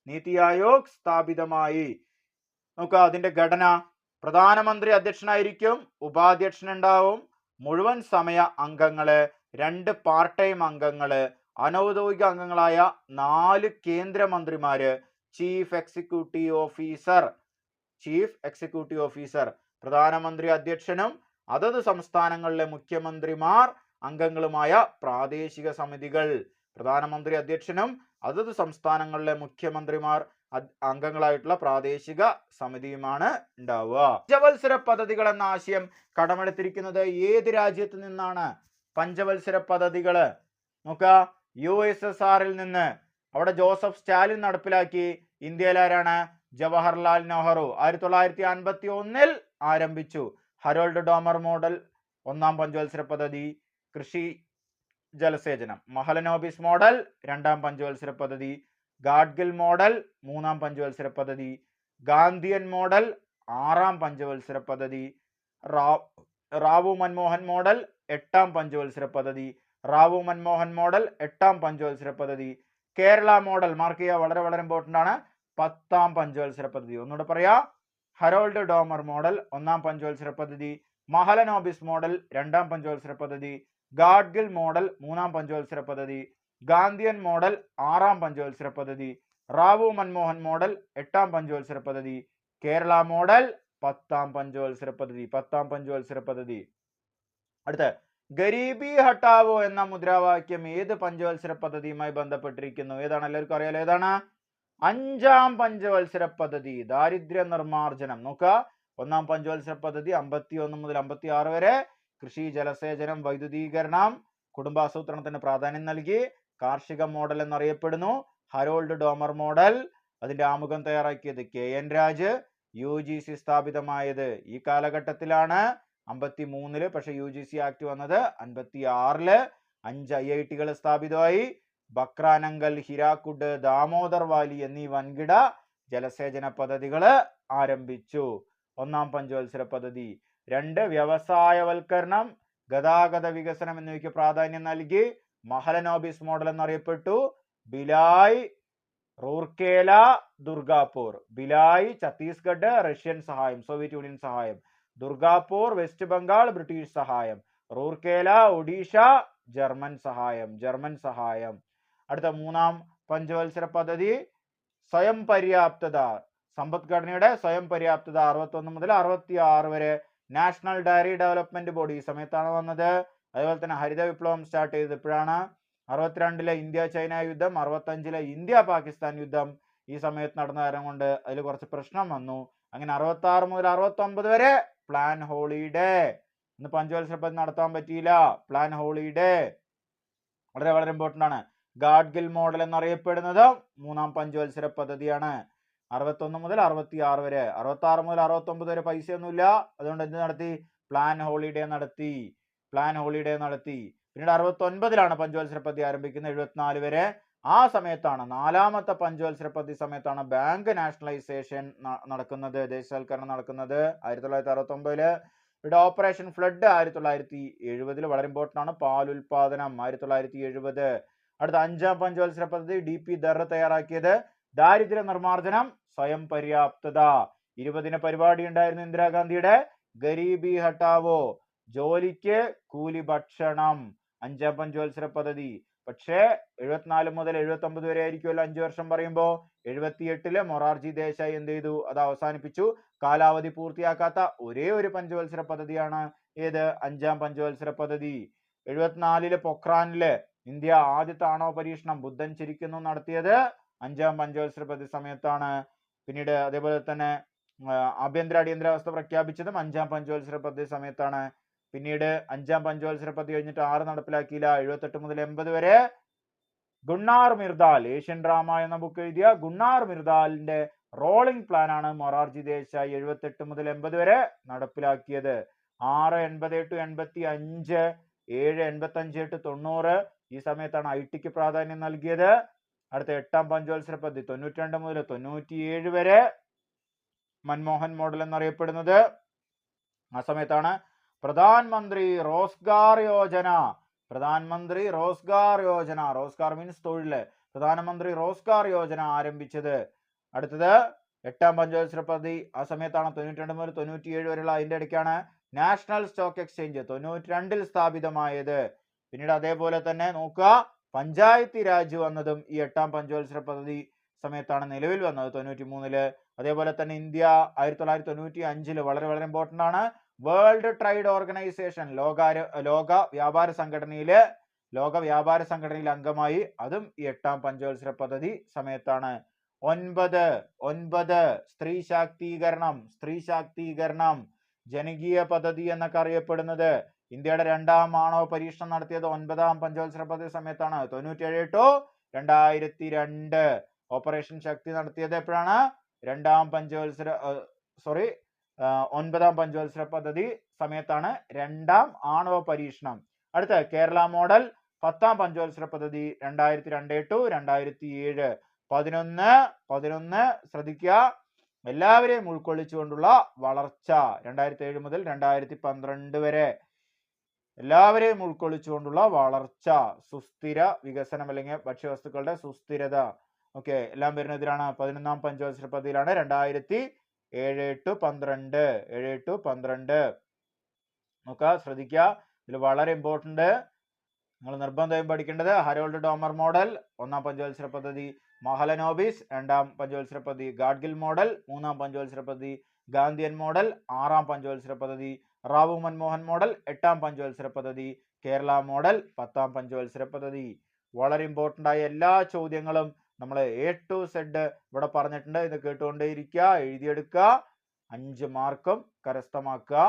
നീതി ആയോഗ് സ്ഥാപിതമായി. നോക്കുക, അതിന്റെ ഘടന, പ്രധാനമന്ത്രി അധ്യക്ഷനായിരിക്കും, ഉപാധ്യക്ഷനുണ്ടാവും, മുഴുവൻ സമയ അംഗങ്ങള്, 2 പാർട്ട് ടൈം അംഗങ്ങള്, അനൗദ്യോഗിക അംഗങ്ങളായ 4 കേന്ദ്രമന്ത്രിമാര്, chief executive officer. Chief executive officer, പ്രധാനമന്ത്രി അധ്യക്ഷനും അതത് സംസ്ഥാനങ്ങളിലെ മുഖ്യമന്ത്രിമാർ അംഗങ്ങളുമായ പ്രാദേശിക സമിതികൾ. പ്രധാനമന്ത്രി അധ്യക്ഷനും അതത് സംസ്ഥാനങ്ങളിലെ മുഖ്യമന്ത്രിമാർ അംഗങ്ങളായിട്ടുള്ള പ്രാദേശിക സമിതിയുമാണ് ഉണ്ടാവുക. പഞ്ചവത്സര പദ്ധതികൾ എന്ന ആശയം കടമെടുത്തിരിക്കുന്നത് ഏത് രാജ്യത്ത് നിന്നാണ്? പഞ്ചവത്സര പദ്ധതികള് നോക്കുക, USSRൽ നിന്ന്. അവിടെ ജോസഫ് സ്റ്റാലിൻ നടപ്പിലാക്കി. ഇന്ത്യയിൽ ആരാണ്? ജവഹർലാൽ നെഹ്റു. 1951 ആരംഭിച്ചു. ഹരോൾഡ് ഡോമർ മോഡൽ 1-ാം പഞ്ചവത്സര പദ്ധതി, കൃഷി ജലസേചനം. മഹലനോബിസ് മോഡൽ 2-ാം പഞ്ചവത്സര പദ്ധതി, ഗാഡ്ഗിൽ മോഡൽ 3-ാം പഞ്ചവത്സര പദ്ധതി, ഗാന്ധിയൻ മോഡൽ 6-ാം പഞ്ചവത്സര പദ്ധതി, റാവു മൻമോഹൻ മോഡൽ 8-ാം പഞ്ചവത്സര പദ്ധതി, റാവു മൻമോഹൻ മോഡൽ 8-ാം പഞ്ചവത്സര പദ്ധതി, കേരള മോഡൽ മാർക്ക് ചെയ്യുക, വളരെ വളരെ ഇമ്പോർട്ടന്റ് ആണ്, 10-ാം പഞ്ചവത്സര പദ്ധതി. ഒന്നുകൂടെ പറയാ, ഹരോൾഡ് ഡോമർ മോഡൽ 1-ാം പഞ്ചവത്സര പദ്ധതി, മഹലനോബിസ് മോഡൽ 2-ാം പഞ്ചവത്സര പദ്ധതി, ഗാഡ്ഗിൽ മോഡൽ 3-ാം പഞ്ചവത്സര പദ്ധതി, ഗാന്ധിയൻ മോഡൽ 6-ാം പഞ്ചവത്സര പദ്ധതി, റാവു മൻമോഹൻ മോഡൽ 8-ാം പഞ്ചവത്സര പദ്ധതി, കേരള മോഡൽ 10-ാം പഞ്ചവത്സര പദ്ധതി. 10-ാം പഞ്ചവത്സര പദ്ധതി. അടുത്ത, ഗരീബി ഹട്ടാവോ എന്ന മുദ്രാവാക്യം ഏത് പഞ്ചവത്സര പദ്ധതിയുമായി ബന്ധപ്പെട്ടിരിക്കുന്നു? ഏതാണ്? എല്ലാവർക്കും അറിയാലോ, ഏതാണ്? 5-ാം പഞ്ചവത്സര പദ്ധതി, ദാരിദ്ര്യ നിർമ്മാർജ്ജനം. നോക്കുക, 1-ാം പഞ്ചവത്സര പദ്ധതി 51 മുതൽ 56 വരെ കൃഷി, ജലസേചനം, വൈദ്യുതീകരണം, കുടുംബാസൂത്രണത്തിന് പ്രാധാന്യം നൽകി. കാർഷിക മോഡൽ എന്നറിയപ്പെടുന്നു. Harold Domar model. അതിന്റെ ആമുഖം തയ്യാറാക്കിയത് KN രാജ്. UGC സ്ഥാപിതമായത് ഈ കാലഘട്ടത്തിലാണ് 53-ല്. പക്ഷെ UGC ആക്ട് വന്നത് 56-ല്. 5 IIT-കൾ സ്ഥാപിതമായി. ബക്രാനങ്കൽ, ഹിരാക്കുഡ്, ദാമോദർ വാലി എന്നീ വൻകിട ജലസേചന പദ്ധതികൾ ആരംഭിച്ചു. ഒന്നാം പഞ്ചവത്സര പദ്ധതി. 2 വ്യവസായവൽക്കരണം, ഗതാഗത വികസനം എന്നിവയ്ക്ക് പ്രാധാന്യം നൽകി. മഹലനോബിസ് മോഡൽ എന്നറിയപ്പെട്ടു. ഭിലായ്, റൂർക്കേല, ദുർഗാപൂർ. ഭിലായ് ഛത്തീസ്ഗഡ്, റഷ്യൻ സഹായം, സോവിയറ്റ് യൂണിയൻ സഹായം. ദുർഗാപൂർ വെസ്റ്റ് ബംഗാൾ, ബ്രിട്ടീഷ് സഹായം. റൂർക്കേല ഒഡീഷ, ജർമ്മൻ സഹായം. അടുത്ത മൂന്നാം പഞ്ചവത്സര പദ്ധതി സ്വയം പര്യാപ്തത. സമ്പദ്ഘടനയുടെ സ്വയം പര്യാപ്തത 61 മുതൽ 66 വരെ. നാഷണൽ ഡയറി ഡെവലപ്മെന്റ് ബോർഡ് ഈ സമയത്താണ് വന്നത്. അതുപോലെ തന്നെ ഹരിത വിപ്ലവം സ്റ്റാർട്ട് ചെയ്തത് എപ്പോഴാണ്? 62-ലെ ഇന്ത്യ ചൈന യുദ്ധം, 65-ലെ ഇന്ത്യ പാകിസ്ഥാൻ യുദ്ധം ഈ സമയത്ത് നടന്ന കാരണം കൊണ്ട് അതിൽ കുറച്ച് പ്രശ്നം വന്നു. അങ്ങനെ 66 മുതൽ 69 വരെ പ്ലാൻ ഹോളിഡേ. ഇന്ന് പഞ്ചവത്സര പദ്ധതി നടത്താൻ പറ്റിയില്ല. പ്ലാൻ ഹോളിഡേ വളരെ വളരെ ഇമ്പോർട്ടന്റ് ആണ്. ഗാഡ്ഗിൽ മോഡൽ എന്നറിയപ്പെടുന്നത് മൂന്നാം പഞ്ചവത്സര പദ്ധതിയാണ്. 61 മുതൽ 66 വരെ. 66 മുതൽ 69 വരെ പൈസയൊന്നുമില്ല. അതുകൊണ്ട് എന്ത് നടത്തി? പ്ലാൻ ഹോളിഡേ നടത്തി. പിന്നീട് 69-ലാണ് പഞ്ചവത്സര പദ്ധതി ആരംഭിക്കുന്നത്. 74 വരെ. ആ സമയത്താണ്, നാലാമത്തെ പഞ്ചവത്സര പദ്ധതി സമയത്താണ് ബാങ്ക് നാഷണലൈസേഷൻ നടക്കുന്നത്, ദേശസാൽക്കരണം നടക്കുന്നത് 1969-ല്. ഇവിടെ ഓപ്പറേഷൻ ഫ്ലഡ് 1970-ല്. വളരെ ഇമ്പോർട്ടന്റ് ആണ്. പാലുൽപാദനം 1970. അടുത്ത 5-ാം പഞ്ചവത്സര പദ്ധതി DP ദർ തയ്യാറാക്കിയത്. ദാരിദ്ര്യ നിർമ്മാർജ്ജനം, സ്വയം പര്യാപ്തത. 20-ന് പരിപാടി ഉണ്ടായിരുന്നു ഇന്ദിരാഗാന്ധിയുടെ. ഗരീബി ഹട്ടാവോ, ജോലിക്ക് കൂലി ഭക്ഷണം. 5-ാം പഞ്ചവത്സര പദ്ധതി. പക്ഷേ 74 മുതൽ 79 വരെ ആയിരിക്കുമല്ലോ 5 വർഷം പറയുമ്പോ. 78-ല് മൊറാർജി ദേശായി എന്ത് ചെയ്തു? അത് അവസാനിപ്പിച്ചു. കാലാവധി പൂർത്തിയാക്കാത്ത ഒരേ ഒരു പഞ്ചവത്സര പദ്ധതിയാണ് ഏത്? 5-ാം പഞ്ചവത്സര പദ്ധതി. 74-ല് പൊക്രാനില് ഇന്ത്യ ആദ്യത്തെ ആണവ പരീക്ഷണം ബുദ്ധൻ ചിരിക്കുന്നു നടത്തിയത് 5-ാം പഞ്ചവത്സര പദ്ധതി സമയത്താണ്. പിന്നീട് അതേപോലെ തന്നെ ആഭ്യന്തര അടിയന്തരാവസ്ഥ പ്രഖ്യാപിച്ചതും 5-ാം പഞ്ചവത്സര പദ്ധതി സമയത്താണ്. പിന്നീട് 5-ാം പഞ്ചവത്സര പദ്ധതി കഴിഞ്ഞിട്ട് 6 നടപ്പിലാക്കിയില്ല. 78 മുതൽ 80 വരെ. ഗുണ്ണാർ മിർദാൽ, ഏഷ്യൻ ഡ്രാമ എന്ന ബുക്ക് എഴുതിയ ഗുണ്ണാർ മിർദാലിന്റെ റോളിംഗ് പ്ലാൻ ആണ് മൊറാർജി ദേശായി 78 മുതൽ 80 വരെ നടപ്പിലാക്കിയത്. 6, 88, 85, 7, 85, 8, 90 ഈ സമയത്താണ് IT-ക്ക് പ്രാധാന്യം നൽകിയത്. അടുത്ത 8-ാം പഞ്ചവത്സര പദ്ധതി 92 മുതൽ 97 വരെ. മൻമോഹൻ മോഡൽ എന്നറിയപ്പെടുന്നത് ആ സമയത്താണ്. പ്രധാനമന്ത്രി റോസ്ഗാർ യോജന. റോസ്ഗാർ മീൻസ് തൊഴില്. പ്രധാനമന്ത്രി റോസ്ഗാർ യോജന ആരംഭിച്ചത്. അടുത്തത് 8-ാം പഞ്ചവത്സര പദ്ധതി ആ സമയത്താണ്. 92 മുതൽ 97 വരെയുള്ള. അതിന്റെ ഇടയ്ക്കാണ് നാഷണൽ സ്റ്റോക്ക് എക്സ്ചേഞ്ച് 92-ൽ സ്ഥാപിതമായത്. പിന്നീട് അതേപോലെ തന്നെ നോക്കുക, പഞ്ചായത്തി രാജ് വന്നതും ഈ 8-ാം പഞ്ചവത്സര പദ്ധതി സമയത്താണ് നിലവിൽ വന്നത് 93-ല്. അതേപോലെ തന്നെ ഇന്ത്യ 1995-ല് വളരെ വളരെ ഇമ്പോർട്ടന്റ് ആണ്. വേൾഡ് ട്രേഡ് ഓർഗനൈസേഷൻ, ലോക വ്യാപാര സംഘടനയിൽ അംഗമായി. അതും ഈ 8-ാം പഞ്ചവത്സര പദ്ധതി സമയത്താണ്. 9 സ്ത്രീ ശാക്തീകരണം ജനകീയ പദ്ധതി എന്നൊക്കെ അറിയപ്പെടുന്നത്. ഇന്ത്യയുടെ 2-ാം ആണവ പരീക്ഷണം നടത്തിയത് 9-ാം പഞ്ചവത്സര പദ്ധതി സമയത്താണ്. 97 to 2002. ഓപ്പറേഷൻ ശക്തി നടത്തിയത് എപ്പോഴാണ്? 9-ാം പഞ്ചവത്സര പദ്ധതി സമയത്താണ് 2-ാം ആണവ പരീക്ഷണം. അടുത്ത കേരള മോഡൽ 10-ാം പഞ്ചവത്സര പദ്ധതി 2002 to 2007. 11 ശ്രദ്ധിക്കുക, എല്ലാവരെയും ഉൾക്കൊള്ളിച്ചുകൊണ്ടുള്ള വളർച്ച. 2007 മുതൽ 2012 വരെ എല്ലാവരെയും ഉൾക്കൊള്ളിച്ചുകൊണ്ടുള്ള വളർച്ച, സുസ്ഥിര വികസനം അല്ലെങ്കിൽ ഭക്ഷ്യവസ്തുക്കളുടെ സുസ്ഥിരത. ഓക്കെ, എല്ലാം വരുന്നതിലാണ്. 11-ാം പഞ്ചവത്സര പദ്ധതിയിലാണ്. 2007 to 12. നോക്കുക, ശ്രദ്ധിക്കുക, ഇതിൽ വളരെ ഇമ്പോർട്ടന്റ് നിങ്ങൾ നിർബന്ധമായും പഠിക്കേണ്ടത് ഹരോൾഡ് ഡോമർ മോഡൽ 1-ാം പഞ്ചവത്സര പദ്ധതി, മഹലനോബിസ് 2-ാം പഞ്ചവത്സര പദ്ധതി, ഗാഡ്ഗിൽ മോഡൽ 3-ാം പഞ്ചവത്സര പദ്ധതി, ഗാന്ധിയൻ മോഡൽ 6-ാം പഞ്ചവത്സര പദ്ധതി, റാവു മൻമോഹൻ മോഡൽ 8-ാം പഞ്ചവത്സര പദ്ധതി, കേരള മോഡൽ 10-ാം പഞ്ചവത്സര പദ്ധതി. വളരെ ഇമ്പോർട്ടന്റ് ആയ എല്ലാ ചോദ്യങ്ങളും നമ്മൾ A to Z ഇവിടെ പറഞ്ഞിട്ടുണ്ട്. ഇത് കേട്ടുകൊണ്ടേയിരിക്കുക, എഴുതിയെടുക്കുക, 5 മാർക്കും കരസ്ഥമാക്കുക.